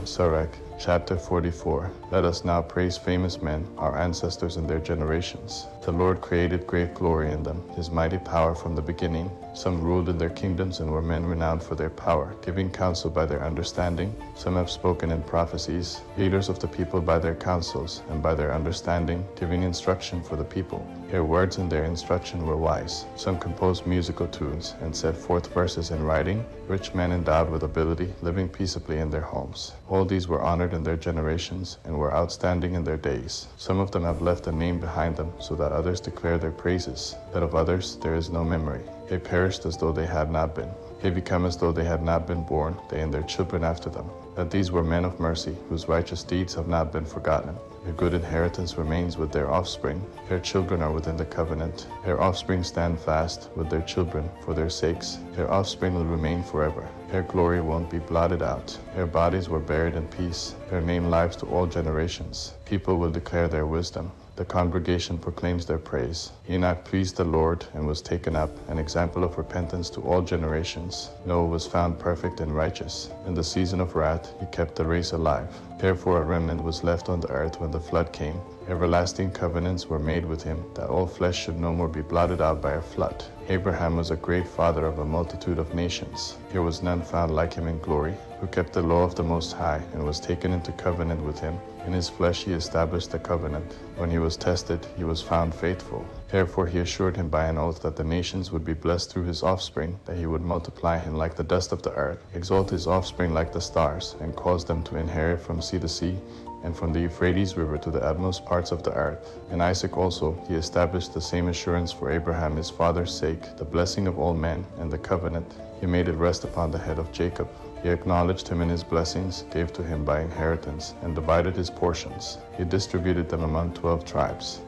Sirach, chapter 44. Let us now praise famous men, our ancestors and their generations. The Lord created great glory in them, his mighty power from the beginning. Some ruled in their kingdoms and were men renowned for their power, giving counsel by their understanding. Some have spoken in prophecies, leaders of the people by their counsels, and by their understanding, giving instruction for the people. Their words and their instruction were wise. Some composed musical tunes, and set forth verses in writing. Rich men endowed with ability, living peaceably in their homes. All these were honored in their generations, and were outstanding in their days. Some of them have left a name behind them, so that others declare their praises. But of others there is no memory. They perished as though they had not been. They become as though they had not been born, they and their children after them. That these were men of mercy, whose righteous deeds have not been forgotten. Their good inheritance remains with their offspring. Their children are within the covenant. Their offspring stand fast with their children for their sakes. Their offspring will remain forever. Their glory won't be blotted out. Their bodies were buried in peace. Their name lives to all generations. People will declare their wisdom. The congregation proclaims their praise. Enoch pleased the Lord and was taken up, an example of repentance to all generations. Noah was found perfect and righteous. In the season of wrath, he kept the race alive. Therefore a remnant was left on the earth when the flood came. Everlasting covenants were made with him, that all flesh should no more be blotted out by a flood. Abraham was a great father of a multitude of nations. There was none found like him in glory, who kept the law of the Most High, and was taken into covenant with him. In his flesh he established the covenant. When he was tested, he was found faithful. Therefore he assured him by an oath that the nations would be blessed through his offspring, that he would multiply him like the dust of the earth, exalt his offspring like the stars, and cause them to inherit from sea to sea, and from the Euphrates River to the utmost parts of the earth. In Isaac also he established the same assurance for Abraham his father's sake, the blessing of all men, and the covenant. He made it rest upon the head of Jacob. He acknowledged him in his blessings, gave to him by inheritance, and divided his portions. He distributed them among 12 tribes.